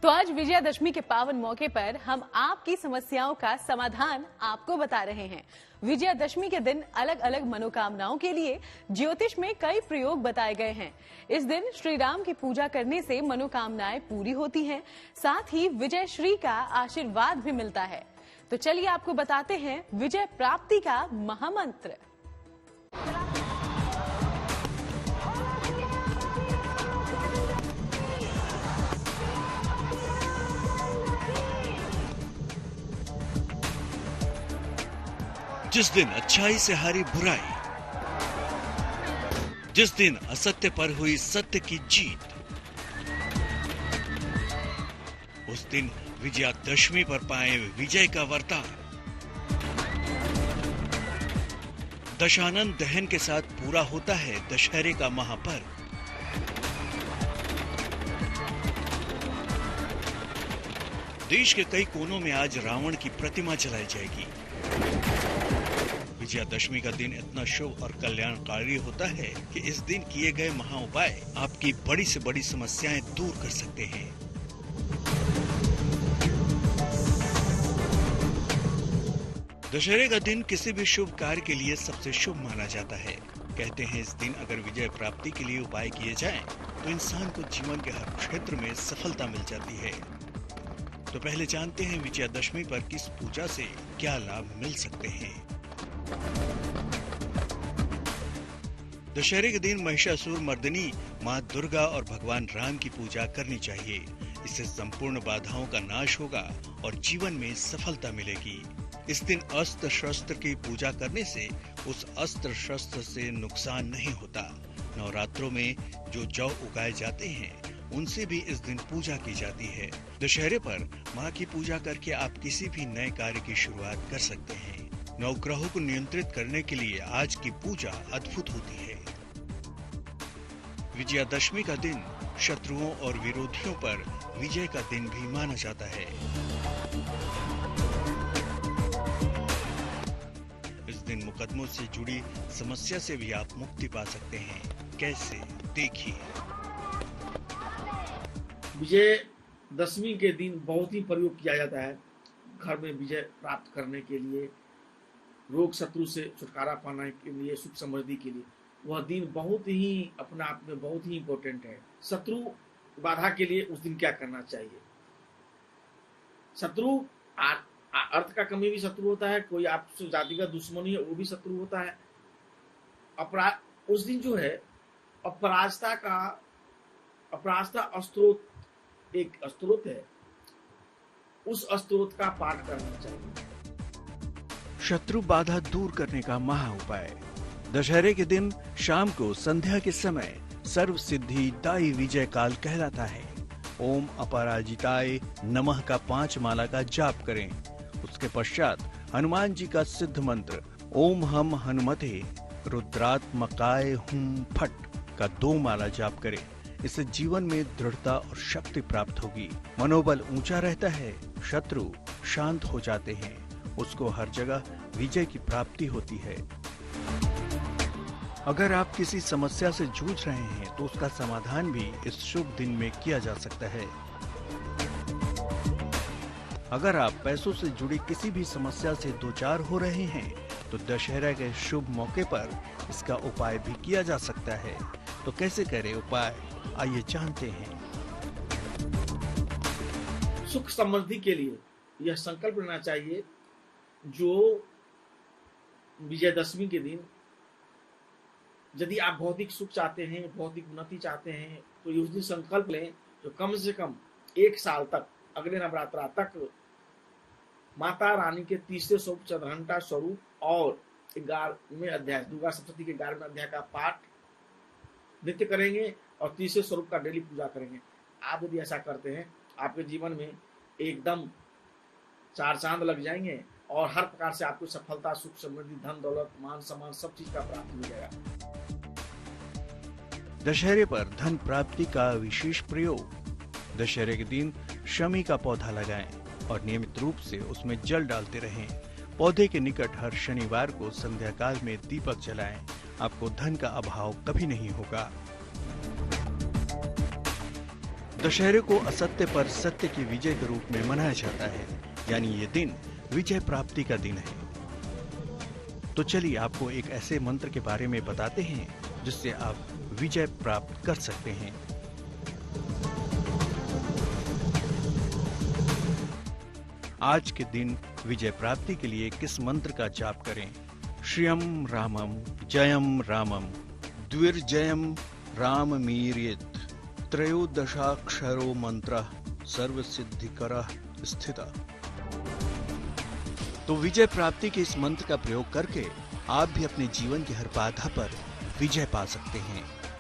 तो आज विजयादशमी के पावन मौके पर हम आपकी समस्याओं का समाधान आपको बता रहे हैं। विजयादशमी के दिन अलग अलग मनोकामनाओं के लिए ज्योतिष में कई प्रयोग बताए गए हैं। इस दिन श्री राम की पूजा करने से मनोकामनाएं पूरी होती हैं, साथ ही विजय श्री का आशीर्वाद भी मिलता है। तो चलिए आपको बताते हैं विजय प्राप्ति का महामंत्र। जिस दिन अच्छाई से हारी बुराई, जिस दिन असत्य पर हुई सत्य की जीत, उस दिन विजयादशमी पर पाए विजय का वरदान। दशानन दहन के साथ पूरा होता है दशहरे का महापर्व। देश के कई कोनों में आज रावण की प्रतिमा जलाई जाएगी। विजयादशमी का दिन इतना शुभ और कल्याणकारी होता है कि इस दिन किए गए महाउपाय आपकी बड़ी से बड़ी समस्याएं दूर कर सकते हैं। दशहरे का दिन किसी भी शुभ कार्य के लिए सबसे शुभ माना जाता है। कहते हैं इस दिन अगर विजय प्राप्ति के लिए उपाय किए जाएं, तो इंसान को जीवन के हर क्षेत्र में सफलता मिल जाती है। तो पहले जानते हैं विजयादशमी पर किस पूजा से क्या लाभ मिल सकते हैं। दशहरे के दिन महिषासुर मर्दिनी मां दुर्गा और भगवान राम की पूजा करनी चाहिए। इससे संपूर्ण बाधाओं का नाश होगा और जीवन में सफलता मिलेगी। इस दिन अस्त्र शस्त्र की पूजा करने से उस अस्त्र शस्त्र से नुकसान नहीं होता। नवरात्रों में जो जौ उगाए जाते हैं उनसे भी इस दिन पूजा की जाती है। दशहरे पर मां की पूजा करके आप किसी भी नए कार्य की शुरुआत कर सकते हैं। नवग्रहों को नियंत्रित करने के लिए आज की पूजा अद्भुत होती है। विजयादशमी का दिन शत्रुओं और विरोधियों पर विजय का दिन भी माना जाता है। इस दिन मुकदमों से जुड़ी समस्या से भी आप मुक्ति पा सकते हैं। कैसे, देखिए। विजयदशमी के दिन बहुत ही प्रयोग किया जाता है घर में विजय प्राप्त करने के लिए, रोग शत्रु से छुटकारा पाने के लिए, सुख समृद्धि के लिए। वह दिन बहुत ही अपने आप में बहुत ही इम्पोर्टेंट है। शत्रु बाधा के लिए उस दिन क्या करना चाहिए? शत्रु अर्थ का कमी भी शत्रु होता है, कोई आपसे जाति का दुश्मनी है वो भी शत्रु होता है। अपराध उस दिन जो है अपराजता स्त्रोत एक स्त्रोत है, उस स्त्रोत का पाठ करना चाहिए। शत्रु बाधा दूर करने का महा उपाय। दशहरे के दिन शाम को संध्या के समय सर्व सिद्धि दाई विजय काल कहलाता है। ओम अपराजिताय नमः का 5 माला का जाप करें। उसके पश्चात हनुमान जी का सिद्ध मंत्र ओम हम हनुमते रुद्रात्मकाय हुम फट का 2 माला जाप करें। इससे जीवन में दृढ़ता और शक्ति प्राप्त होगी। मनोबल ऊंचा रहता है, शत्रु शांत हो जाते हैं, उसको हर जगह विजय की प्राप्ति होती है। अगर आप किसी समस्या से जूझ रहे हैं तो उसका समाधान भी इस शुभ दिन में किया जा सकता है। अगर आप पैसों से जुड़ी किसी भी समस्या से दो चार हो रहे हैं तो दशहरा के शुभ मौके पर इसका उपाय भी किया जा सकता है। तो कैसे करें उपाय, आइए जानते हैं। सुख समृद्धि के लिए यह संकल्प लेना चाहिए, जो विजयदशमी के दिन यदि आप भौतिक सुख चाहते हैं, भौतिक उन्नति चाहते हैं, तो उस दिन संकल्प लें जो कम से कम 1 साल तक, अगले नवरात्रा तक माता रानी के 30 स्वरूप, चंद्रघंटा स्वरूप और 11वें अध्याय दुर्गा सप्तशती के 11वें अध्याय का पाठ नित्य करेंगे और 30 स्वरूप का डेली पूजा करेंगे। आप यदि ऐसा करते हैं, आपके जीवन में एकदम 4 चांद लग जाएंगे और हर प्रकार से आपको सफलता, सुख समृद्धि, धन दौलत, मान सम्मान सब चीज का प्राप्त हो जाएगा। दशहरे पर धन प्राप्ति का विशेष प्रयोग। दशहरे के दिन शमी का पौधा लगाएं और नियमित रूप से उसमें जल डालते रहें। पौधे के निकट हर शनिवार को संध्या काल में दीपक जलाएं। आपको धन का अभाव कभी नहीं होगा। दशहरे को असत्य पर सत्य की विजय के रूप में मनाया जाता है, यानी ये दिन विजय प्राप्ति का दिन है। तो चलिए आपको एक ऐसे मंत्र के बारे में बताते हैं जिससे आप विजय प्राप्त कर सकते हैं। आज के दिन विजय प्राप्ति के लिए किस मंत्र का जाप करें? श्रियम रामम जयम रामम द्विर्जयम राममीरित त्रयोदशाक्षरो मंत्र सर्वसिद्धिकरः स्थितः। तो विजय प्राप्ति के इस मंत्र का प्रयोग करके आप भी अपने जीवन की हर बाधा पर विजय पा सकते हैं।